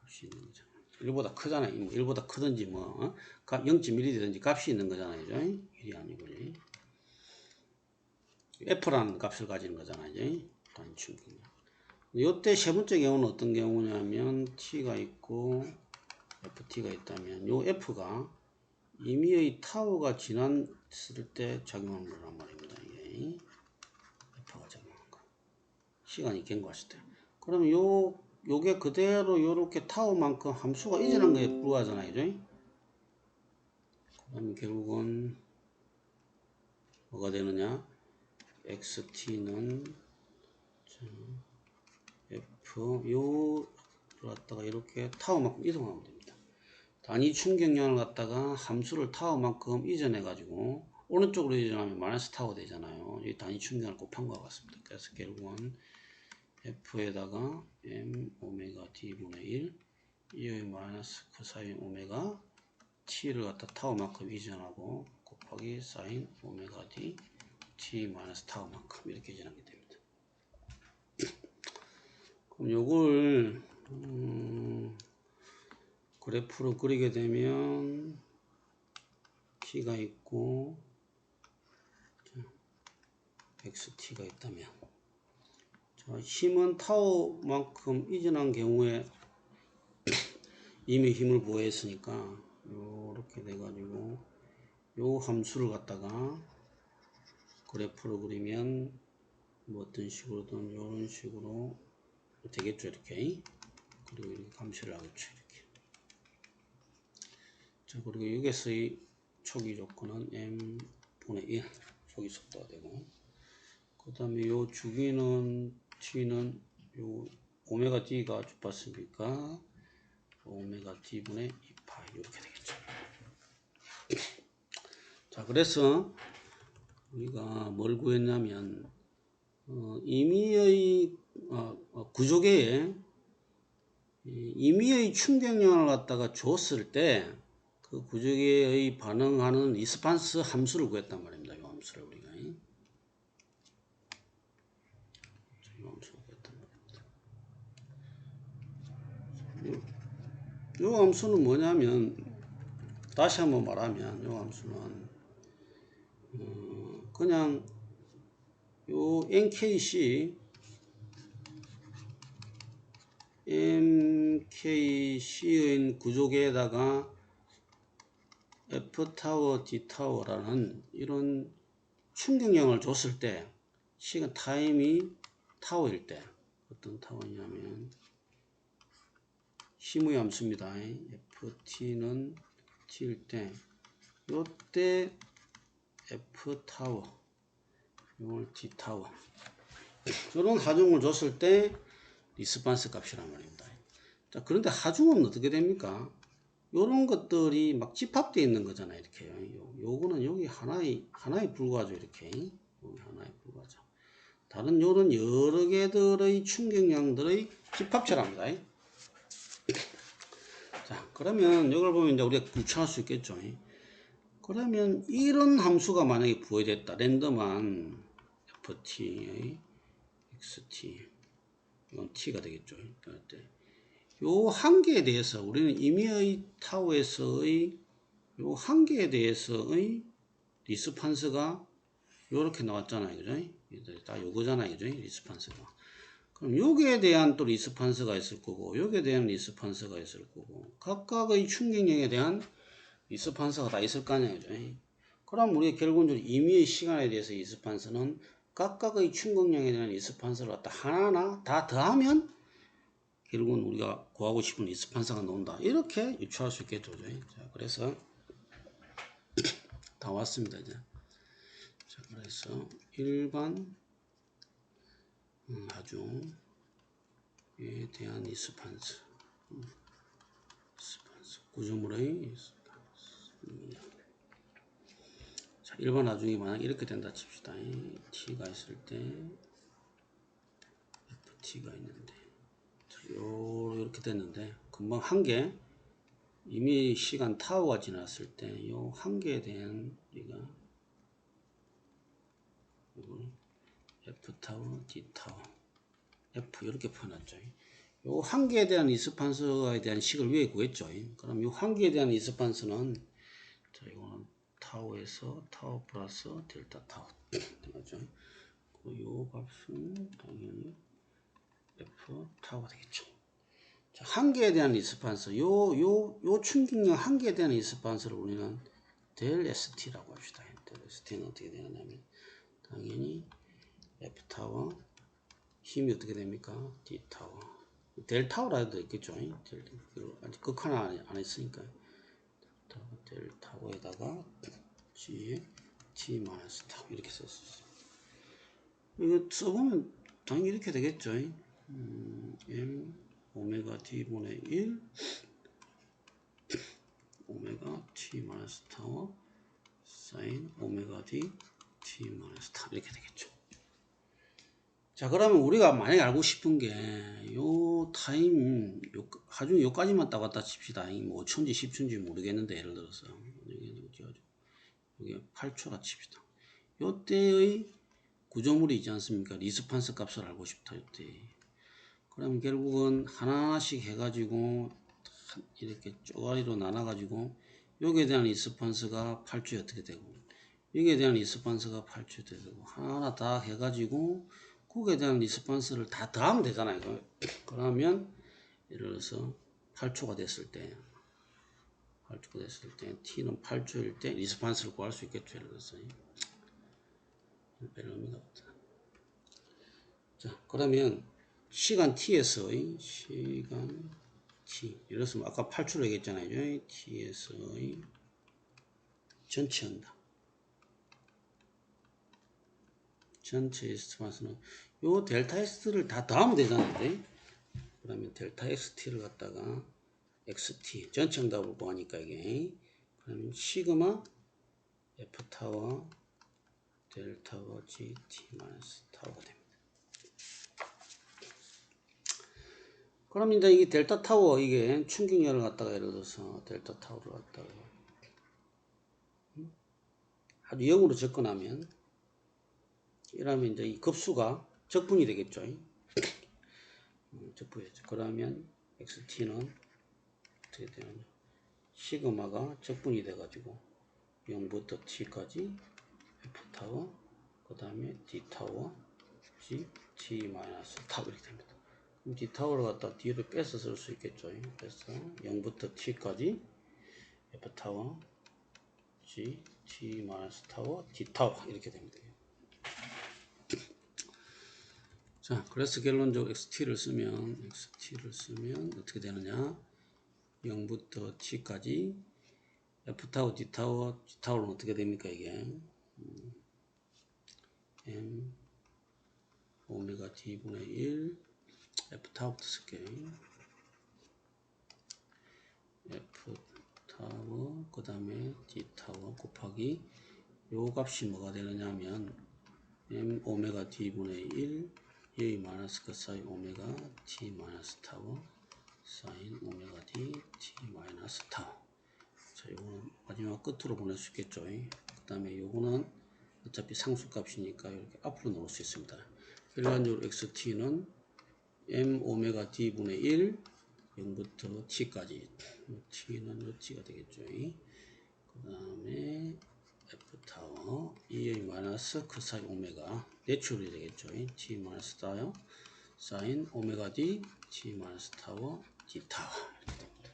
값이 있는 거잖아요. 1보다 크잖아요. 1보다 크든지 뭐 0.1이 되든지 값이 있는 거잖아요. 그죠? 1이 아니고 F라는 값을 가지는 거잖아요. 단위 충격량. 요때 세 번째 경우는 어떤 경우냐면 T가 있고 FT가 있다면 요 F가 임의의 타워가 지났을 때 작용하는 거란 말입니다. 이게 F가 작용하는 거. 시간이 경과했을 때. 그러면 요게 그대로 요렇게 타워만큼 함수가 이전한 거에 불과하잖아요. 그죠? 그러면 결국은 뭐가 되느냐? XT는 F 요를 갖다가 이렇게 타워만큼 이동하면 됩니다. 단위 충격량을 갖다가 함수를 타워만큼 이전해 가지고 어느 쪽으로 이전하면 마이너스 타워 되잖아요. 이 단위 충격량을 곱한 것 같습니다. 그래서 결국은 F에다가 M 오메가 D분의 1 2의 마이너스 코사인 오메가 T를 갖다 타워만큼 이전하고 곱하기 사인 오메가 D T 마이너스 타워만큼 이렇게 이전하게 됩니다. 그럼 요걸 그래프로 그리게 되면 t가 있고 xt가 있다면, 자, 힘은 타우만큼 이전한 경우에 이미 힘을 부여했으니까 요렇게 돼가지고 요 함수를 갖다가 그래프로 그리면 뭐 어떤 식으로든 이런 식으로 되겠죠. 이렇게. 그리고 이렇게 감시를 하겠죠. 이렇게. 자, 그리고 여기서의 초기 조건은 m분의 1 초기 속도가 되고, 그 다음에 요 주기는 t는 요 오메가 d가 주파수니까 오메가 d분의 2파 이렇게 되겠죠. 자, 그래서 우리가 뭘 구했냐면 임의의 구조계에 임의의 충격량을 갖다가 줬을 때 그 구조계의 반응하는 리스판스 함수를 구했단 말입니다. 이 함수를 우리가 이 함수를 구했단 말입니다. 이 함수는 뭐냐면, 다시 한번 말하면 이 함수는 그냥 요 MKC의 구조계에다가 F타워, D타워라는 이런 충격량을 줬을 때, 시간 타임이 타워일 때, 어떤 타워냐면 힘의 함수입니다. FT는 T일 때, 요때 F타워, 이걸 D타워, 이런 하중을 줬을 때 리스판스 값이란 말입니다. 자, 그런데 하중은 어떻게 됩니까? 요런 것들이 막 집합되어 있는 거잖아요. 이렇게요. 요거는 여기 하나에 불과하죠. 이렇게. 여기 하나에 불과하죠. 다른 요런 여러 개들의 충격량들의 집합체랍니다. 자, 그러면 이걸 보면 이제 우리가 유추할 수 있겠죠. 그러면 이런 함수가 만약에 부여됐다. 랜덤한 ft, xt, 이건 t가 되겠죠. 요 한계에 대해서 우리는 임의의 타워에서의 요 한계에 대해서의 리스판스가 요렇게 나왔잖아요. 그죠? 다 요거잖아요. 그죠? 리스판스가. 그럼 요기에 대한 또 리스판스가 있을 거고, 요기에 대한 리스판스가 있을 거고, 각각의 충격량에 대한 리스판스가 다 있을 거 아니에요. 그죠? 그럼 우리가 결국적으로 임의의 시간에 대해서 리스판스는 각각의 충격량에 대한 리스판스를 갖다 하나하나 다 더하면 결국은 우리가 구하고 싶은 리스판스가 나온다. 이렇게 유추할 수 있겠죠. 자, 그래서 다 왔습니다. 이제. 자, 그래서 일반 하중에 대한 리스판스, 구조물의 리스판스. 자, 일반 하중이 만약 이렇게 된다 칩시다. t가 있을 때 ft가 있는데 이렇게 됐는데, 금방 한계, 이미 시간 타워가 지났을 때 요 한계에 대한 우리가 이걸 F타워, D타워, F 이렇게 표현했죠. 요 한계에 대한 리스판스에 대한 식을 위에 구했죠. 그럼 요 한계에 대한 리스판스는 자, 이거는 타워에서 타워 플러스 델타 타워 되겠죠. 요 값은 당연히 F 타워가 되겠죠. 자, 한계에 대한 리스판스, 요 충격량 한계에 대한 리스판스를 우리는 델 ST라고 합시다. 델 ST는 어떻게 되느냐면 당연히 F타워, 힘이 어떻게 됩니까? D타워. 델타워라도 있겠죠. 아직 극하나 안 했으니까. 델타워에다가 G에 T-타워 이렇게 썼었어요. 이거 써보면 당연히 이렇게 되겠죠. M 오메가 D분의 1 오메가 T-타워 사인 오메가 D T-타워 이렇게 되겠죠. 자, 그러면 우리가 만약에 알고 싶은 게 요 타임 하중 요까지만 딱 왔다 칩시다. 뭐 5초인지 10초인지 모르겠는데, 예를 들어서 여기 8초라 칩시다. 요때의 구조물이 있지 않습니까? 리스판스 값을 알고 싶다. 요때. 그럼 결국은 하나씩 해가지고 이렇게 쪼가리로 나눠가지고 여기에 대한 리스폰스가 8주 어떻게 되고 여기에 대한 리스폰스가 8주 되고 하나하나 다 해가지고 거기에 대한 리스폰스를 다 더하면 되잖아요. 그러면 예를 들어서 8초가 됐을 때 t는 8초일 때 리스폰스를 구할 수 있겠죠. 예를 들어서 별 의미가 없다. 자, 그러면 시간 t에서의 시간 t 예를 들어서 아까 8초로 얘기했잖아요. t에서의 전체 온다. 전체 리스폰스는 요 델타 x를 다 더하면 되잖아요. 그러면 델타 xt를 갖다가 xt 전체 응답을 구하니까 이게 그러면 시그마 f 타워 델타워 gt 마이너스 타워가 됩니다. 그럼 이제 이 델타 타워 이게 충격열을 갖다가 예를 들어서 델타 타워를 갖다가 아주 0으로 접근하면 이러면 이제 이 급수가 적분이 되겠죠. 적분이죠. 그러면 xt는 어떻게 되느냐? 시그마가 적분이 돼가지고 0부터 t까지 f 타워 그 다음에 d 타워 g t 마이너스 타워 이렇게 됩니다. 그럼 d 타워를 갖다 뒤로 빼서 쓸 수 있겠죠. 그래서 0부터 t까지 f 타워 g t 마이너스 타워 d 타워 이렇게 됩니다. 자, 그래서 결론적으로 xt를 쓰면 어떻게 되느냐? 0부터 t까지 f타워, d타워, g타워는 어떻게 됩니까 이게? m 오메가 d분의 1 f타워부터 쓸게요. f타워 그 다음에 d타워 곱하기 요 값이 뭐가 되느냐면 m 오메가 d분의 1 여기 마이너스 그 사이 오메가 t 마이너스 타워 사인 오메가 d t 마이너스 타워. 자, 요거는 마지막 끝으로 보낼 수 있겠죠. 그 다음에 요거는 어차피 상수값이니까 이렇게 앞으로 넣을 수 있습니다. 일반적으로 xt는 m 오메가 d분의 1 0부터 t까지 t는 요 t가 되겠죠. 그 다음에 f타워 2a 마이너스 그 사이 오메가 내추럴이 되겠죠. t 마이너스 타워 사인 오메가 d t 마이너스 타워 d 타워 이렇게 됩니다.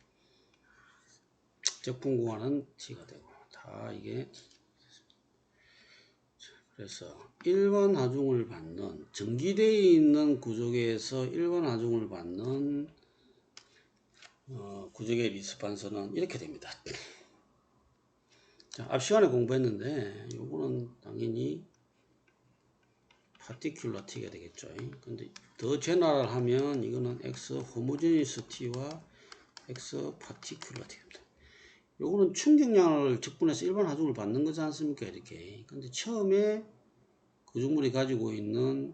적분 구하는 t가 되고 다 이게 그래서 일반 하중을 받는 전기되어 있는 구조계에서 일반 하중을 받는 구조계 리스폰스는 이렇게 됩니다. 자, 앞 시간에 공부했는데 요거는 당연히 파티큘러 t가 되겠죠. 근데 더 제너럴 하면 이거는 x 호모제니스 t와 x 파티큘러 t입니다. 요거는 충격량을 적분해서 일반 하중을 받는 거지 않습니까? 이렇게. 근데 처음에 구조물이 가지고 있는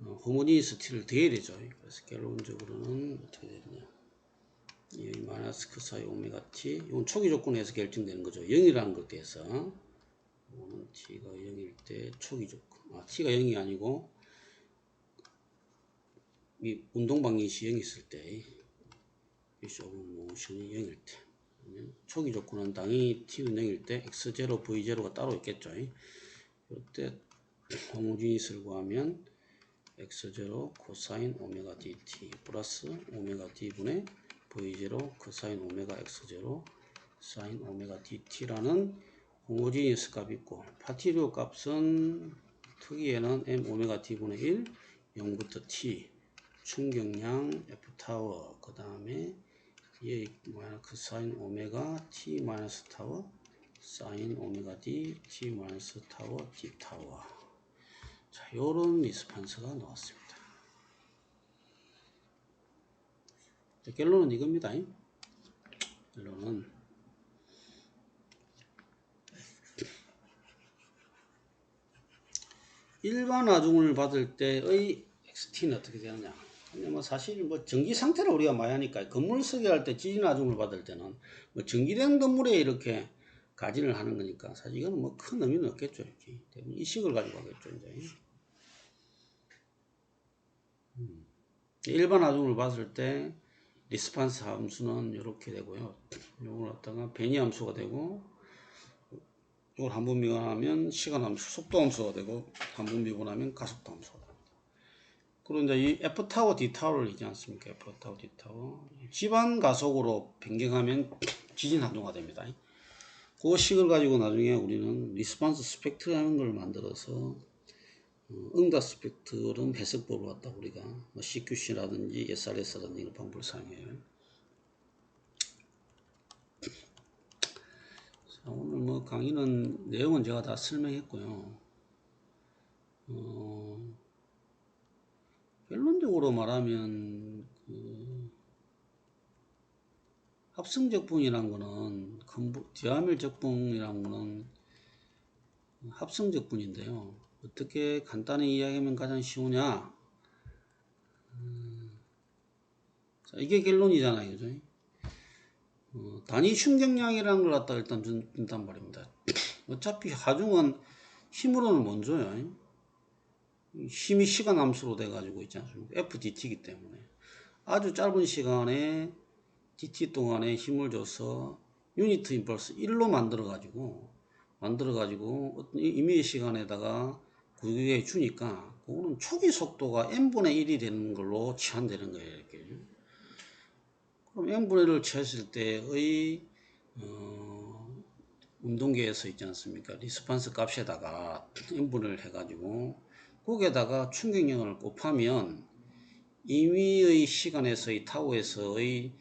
호모제니스 t를 더해야 되죠. 그래서 결론적으로는 어떻게 되느냐. 이 마이너스 그 사이 오메가 t 이건 초기 조건에서 결정되는 거죠. 0이라는 것에 대해서 이거는 t가 0일 때 초기 조건 t가 0이 아니고 이 운동 방정식이 0이 있을 때 비시 오브 모션이 0일 때 초기 조건은 당연히 t는 0일 때 x0 v0가 따로 있겠죠. 이때 호모지니스를 구하면 x0 코사인 오메가 dt 플러스 오메가 d분의 v0 코사인 오메가 x0 사인 오메가 dt라는 호모지니스 값이 있고 파티류 값은 특이에는 m 오메가 d분의 1 0부터 t 충격량 f타워 그 다음에 얘 마이너스 사인 오메가 t 마이너스 타워 사인 오메가 d t 마이너스 타워 d 타워. 자, 요런 리스폰스가 나왔습니다. 자, 결론은 이겁니다. 결론은 일반 하중을 받을 때의 xt는 어떻게 되느냐. 근데 뭐 사실 뭐 전기 상태를 우리가 많이 하니까 건물 설계할 때 지진 하중을 받을 때는 뭐 전기된 건물에 이렇게 가진을 하는 거니까 사실 이거는 뭐 큰 의미는 없겠죠. 대부분 이 식을 가지고 하겠죠. 이제. 일반 하중을 봤을 때 리스판스 함수는 이렇게 되고요. 이걸 갖다가 베니 함수가 되고, 이걸 한 번 미분하면 시간 함수, 속도 함수가 되고, 한 번 미분하면 가속도 함수가 됩니다. 그리고 이제 이 F 타워, D 타워를 있지 않습니까? F 타워, D 타워. 집안 가속으로 변경하면 지진 한도가 됩니다. 그 식을 가지고 나중에 우리는 리스판스 스펙트라는 걸 만들어서 응답 스펙트럼 해석법을 갖다 우리가 뭐 CQC라든지 SRS라든지 이런 방법을 사용해요. 자, 오늘 뭐 강의는 내용은 제가 다 설명했고요. 결론적으로 말하면 합성적분이란 거는 디아밀적분이란 거는 합성적분인데요. 어떻게 간단히 이야기하면 가장 쉬우냐? 자, 이게 결론이잖아요, 그죠? 단위 충격량이라는 걸 갖다 일단 준단 말입니다. 어차피 하중은 힘으로는 먼저요. 힘이 시간 함수로 돼가지고 있지 않습니까? FDT이기 때문에 아주 짧은 시간에 dt 동안에 힘을 줘서 유니트 임펄스 1로 만들어가지고 어떤 임의의 시간에다가 구격에 주니까 그거는 초기 속도가 n분의 1이 되는 걸로 치환되는 거예요. 이렇게. 그럼 n분의 1을 치했을 때의 운동계에서 있지 않습니까? 리스판스 값에다가 n분을 해가지고 거기에다가 충격량을 곱하면 임의의 시간에서의 타워에서의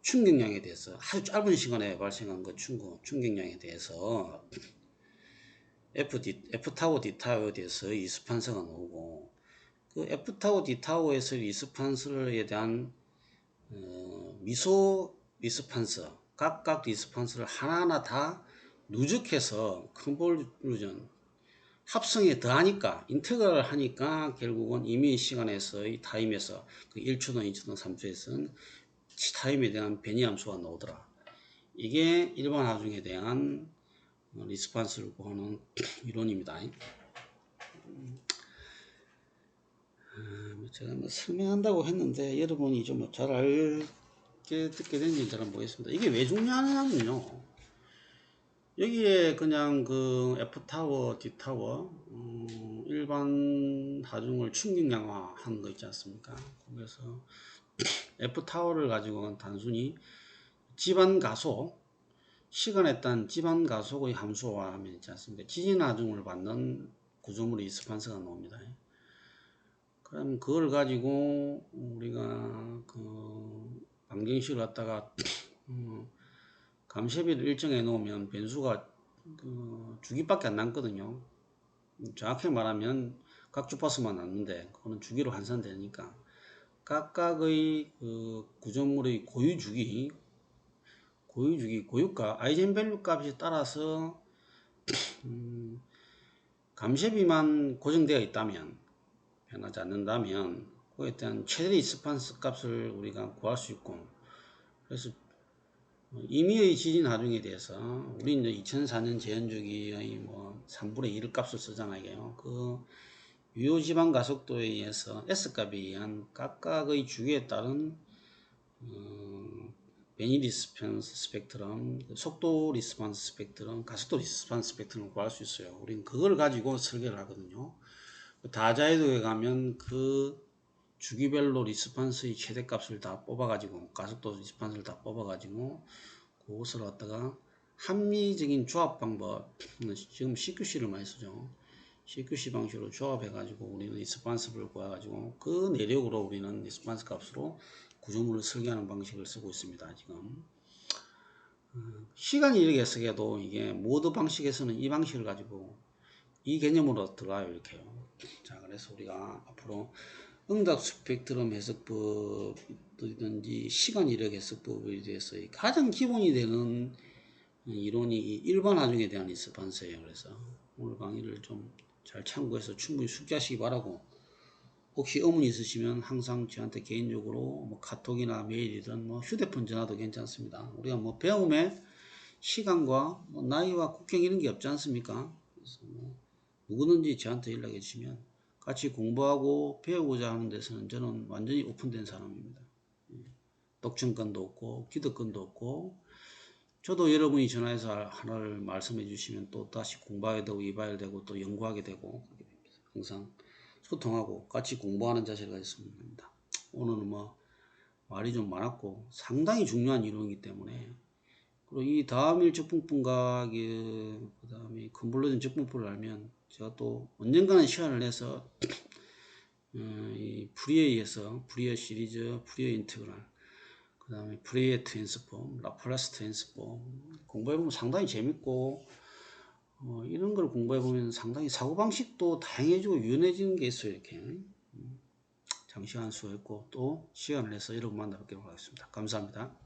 충격량에 대해서 아주 짧은 시간에 발생한 그 충격량에 대해서 F타워 D타워에 대해서 리스판스가 나오고 그 F타워 D타워에서 리스판스에 대한 미소 리스판스 각각 리스판스를 하나하나 다 누적해서 컨볼루전 합성에 더하니까 인테그랄을 하니까 결국은 임의 시간에서의 타임에서 그 1초든 2초든 3초에서는 타임에 대한 변이 함수가 나오더라. 이게 일반 하중에 대한 리스판스를 구하는 이론입니다. 제가 뭐 설명한다고 했는데 여러분이 좀 잘 알게 듣게 된지 잘 모르겠습니다. 이게 왜 중요하냐면요. 여기에 그냥 그 F타워, D타워 일반 하중을 충격량화한 거 있지 않습니까? 그래서 F타워를 가지고 단순히 집안 가속, 시간에 따른 집안 가속의 함수화하면 있지 않습니까? 지진 하중을 받는 구조물의 리스판스가 나옵니다. 그럼 그걸 가지고 우리가 그 방정식을 갖다가 감쇄비를 일정해 놓으면 변수가 그 주기밖에 안 남거든요. 정확히 말하면 각 주파수만 남는데 그거는 주기로 환산되니까 각각의 그 구조물의 고유가 아이젠밸류 값에 따라서 감쇄비만 고정되어 있다면 변하지 않는다면 그에 대한 최대 리스판스 값을 우리가 구할 수 있고 그래서 임의의 지진 하중에 대해서 우리 이제 2004년 재현주기의 뭐 3분의 1 값을 쓰잖아요. 그 유효 지방 가속도에 의해서 S 값에 의한 각각의 주기에 따른 베니 리스판스 스펙트럼, 속도 리스판스 스펙트럼, 가속도 리스판스 스펙트럼을 구할 수 있어요. 우리는 그걸 가지고 설계를 하거든요. 다자이도에 가면 그 주기별로 리스판스의 최대값을 다 뽑아가지고 가속도 리스판스를 다 뽑아가지고 그것을 갖다가 합리적인 조합 방법, 지금 CQC를 많이 쓰죠. CQC 방식으로 조합해가지고 우리는 리스판스를 구해가지고 그 내력으로 우리는 리스판스 값으로 구조물을 설계하는 방식을 쓰고 있습니다. 지금 시간 이력 해석에도 이게 모드 방식에서는 이 방식을 가지고 이 개념으로 들어가요. 이렇게요. 자, 그래서 우리가 앞으로 응답 스펙트럼 해석법이든지 시간 이력 해석법에 대해서 가장 기본이 되는 이론이 일반 하중에 대한 리스판스예요. 그래서 오늘 강의를 좀 잘 참고해서 충분히 숙지하시기 바라고, 혹시 의문이 있으시면 항상 저한테 개인적으로 뭐 카톡이나 메일이든 뭐 휴대폰 전화도 괜찮습니다. 우리가 뭐 배움에 시간과 뭐 나이와 국경 이런 게 없지 않습니까? 그래서 뭐 누구든지 저한테 연락해 주시면 같이 공부하고 배우고자 하는 데서는 저는 완전히 오픈된 사람입니다. 독점권도 없고 기득권도 없고 저도 여러분이 전화해서 하나를 말씀해 주시면 또 다시 공부하게 되고 이해하게 되고 또 연구하게 되고 항상 소통하고 같이 공부하는 자세가 있으면 됩니다. 오늘은 뭐 말이 좀 많았고 상당히 중요한 이론이기 때문에 그리고 이 다음일 적분법과 그 다음에 컨볼루션 적분법을 알면 제가 또 언젠가는 시간을 내서 이 풀이에서 풀이어 시리즈, 풀이어 인테그랄, 그 다음에 풀이어 트랜스폼, 라플라스 트랜스폼 공부해보면 상당히 재밌고 이런 걸 공부해보면 상당히 사고방식도 다양해지고 유연해지는 게 있어요. 이렇게 장시간 수고했고 또 시간을 내서 여러분 만나뵙도록 하겠습니다. 감사합니다.